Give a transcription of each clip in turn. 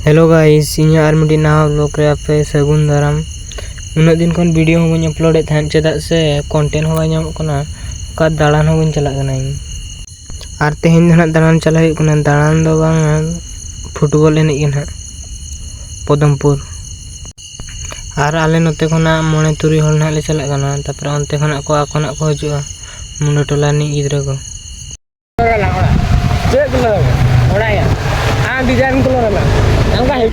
Hello guys in are MIDI now blog रे आपे सगुन दाराम उन दिन खन वीडियो हो बन अपलोड थान चेदा से कंटेंट हो बाय नामो कना का दालान हो बन चला कना आर तेहेन धना दालान चला हुई कना दालान दो बांग फुटबॉल एने गेना पदमपुर आर आले नते खना मोने तुरी हल ना ले चला कना तापर onte खना को आकोना को हजुआ मुंडा टोला नि गिद्रा को चेक लो ओडाया आ डिजाइन कलर वाला नंगा है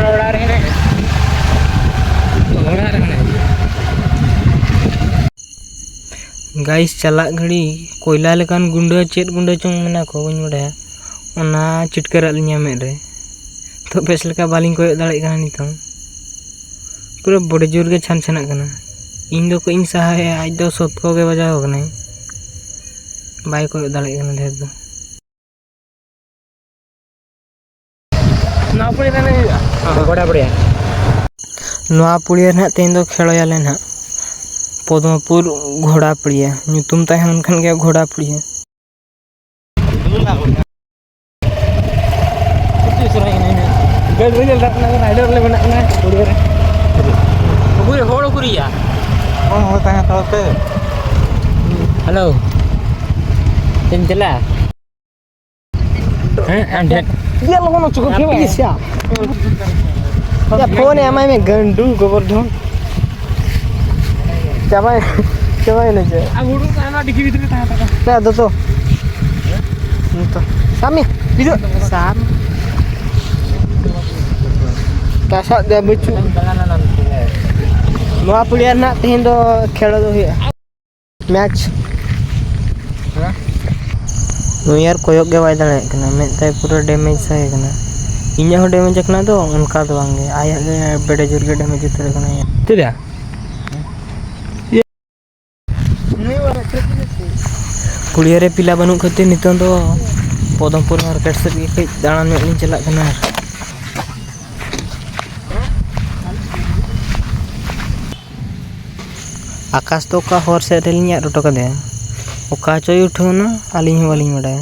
ओड़ा रहने गाइस चला घड़ी कोयला लेकान गुंडा चेत गुंडा चोंग मना को बन बडाया ओना चिटकर लिया में रे तो बेस लेका बालिंग को दाड़े कना नितों पूरा बड़े जोर के छान छाना कना इन दो को इन सहाय आज दो सत को के बजाव कना बाय को दाड़े कना ढेर दो ना पड़े ना बड़ा बढ़िया नवा पुड़िया ना तेन दो खेलोया ले ना पद्मपुर घोड़ा पुड़िया नुतुम ताहे उनखान के घोड़ा पुड़िया गड रिजल्ट अपना राइडर ले बना ना पुड़िया रे पूरे होड़ पुरिया कौन होता है तो हेलो तुम चला हैं अंडे ये लोगों ने चुका क्यों है या फोन है हमारे में गंडू गोवर्धन चाबाय चाबाय ले जे अब उड़ू ना डिगी भीतर था ना दो तो सामी बिदो साम तासा दे बचु नवा पुलिया ना तेन दो खेलो दो हुआ मैच यार कोयक के वाय दाड़े कना में ताई पूरा डैमेज सहे कना इन्या हो डैमेज कना तो उनका तो बांगे आया के बड़े जोर के डैमेज उतर कना या तेरा पुलिया रे पिला बनु खते नितों दो पदमपुर मार्केट से भी कई दाड़ान में चला कना आकाश तो का हर से रेलिया रोटो का दे ओका चोय उठो ना आलिं हो वाली मडाया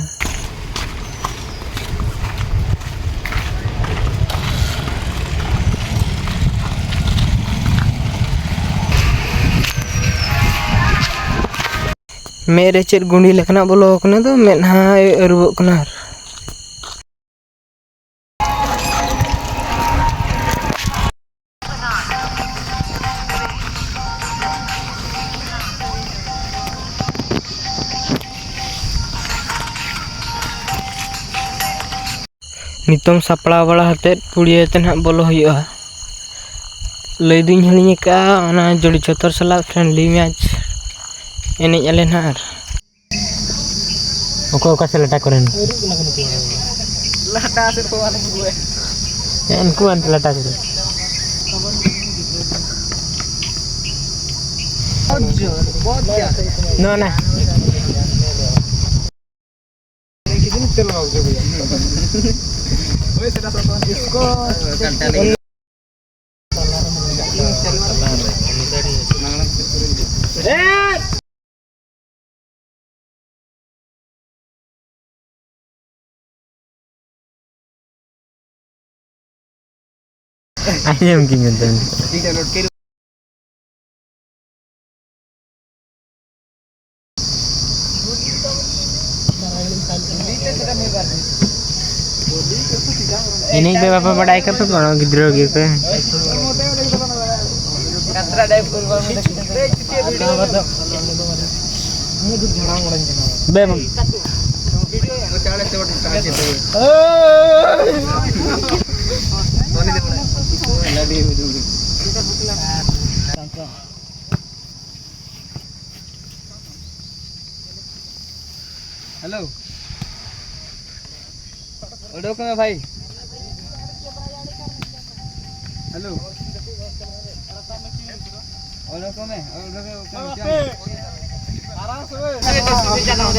मेरे चेर गुंडी लेखना बोलो कना तो मेनहा अरुबो कना नितों सापड़ा बड़ा हते पुड़िया ते ना बोलो हुआ लई दुई हलिኝ का ओना जोड़ी चतर सला फ्रेंडली मैच एने आले ना ओका से लटा करेन लटा से तो वाले हुए इनको अंत लटा से बहुत क्या नो ना कितनी तेल लगाओगे भैया ओए सेटा सब इसको आइए हम की मिलते हैं इन्हीं पे बापा पढ़ाई करते तो ना गिद्रो गिर पे कतरा डाइव फुटबॉल में बे हेलो ओडो को भाई हेलो ओडो को में आराम से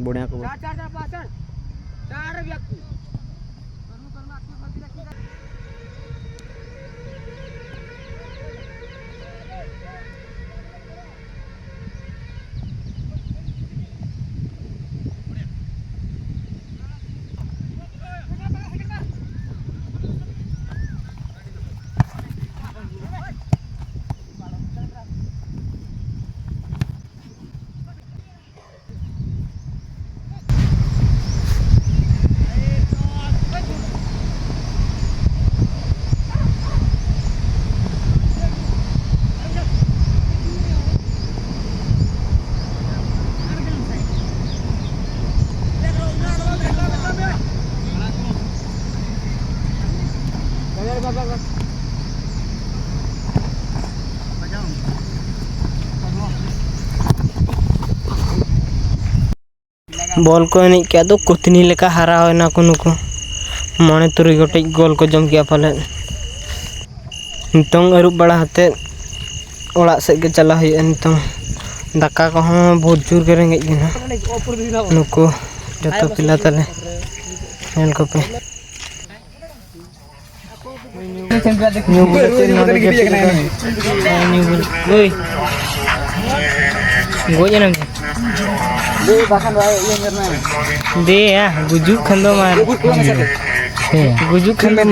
बुढ़िया को बॉल को एने क्या तो कुतनी लेका हारा होना को नुको मने तुरी गोटे गोल को जम किया पाले नितों अरुब बड़ा हते ओड़ा से के चला हुई नितों दाका को बहुत जोर के रेंगे गिना नुको जतो पिला तले नेल को पे गोजनम दे या गुजुक खंदो मार गुजुक खंदो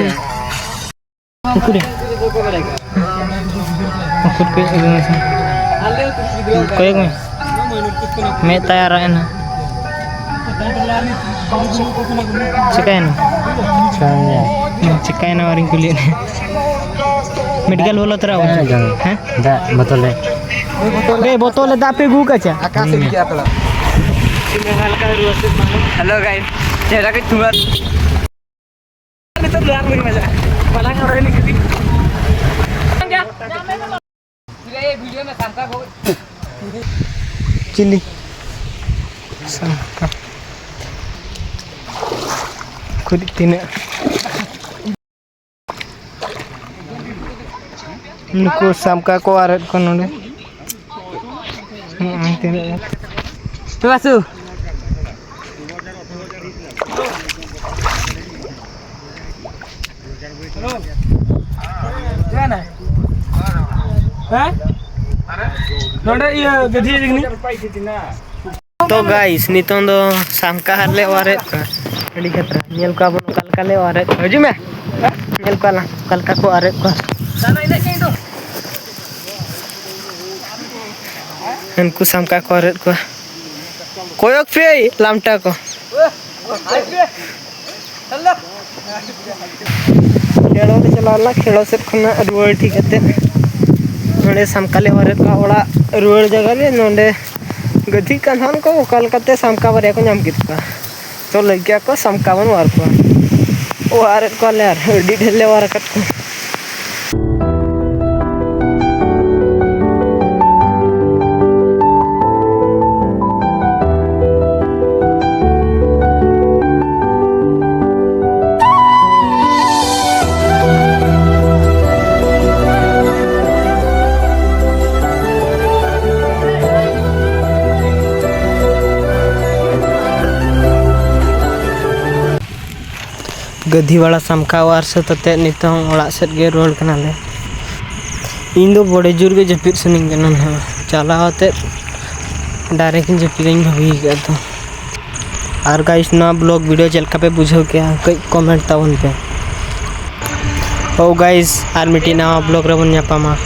कुकुरे कुकुर के कोई मैं तैयार है ना चिकायना और इनको लिए मेडिकल बोलो तेरा हैं दा बोतल बे बोतल दा पे गु का आकाश से क्या पड़ा हेलो गाइस चेहरा के तुम्हार तो यार मेरी मजा पलंग और नहीं किसी ये वीडियो में शाम का चिल्ली शाम का खुद तीन नुको शाम का को आरत को नोडे तीन तो आसु जाना तो गाइस नितों दो सामका हरले वारे अड़ी खतरा नेल का बन कलकाले वारे हजू में नेल का कलका को आरे को इनको सामका को आरे को कोयक पे लामटा को खेलो तो चला खेलो से खना रुआर ठीक है नोडे सामकाले वारे का ओड़ा रुआर जगह ले नोडे गधी कान्हान को कल करते सामका बारे को नाम कितना तो लगिया को सामका बन वार को ओ आरे को ले यार डी ढेले वार कट को गधी वाला सामका वार से तते नितों ओड़ा सेट गे रोल कनाले इन दो बड़े जोर के जपित सनिंग कना ना चला होते डायरेक्ट जपित इन भाभी के तो और गाइस ना ब्लॉग वीडियो चलका पे बुझो क्या कई कमेंट ताउन पे ओ गाइस आर मिटी ना ब्लॉग रे बन पामा।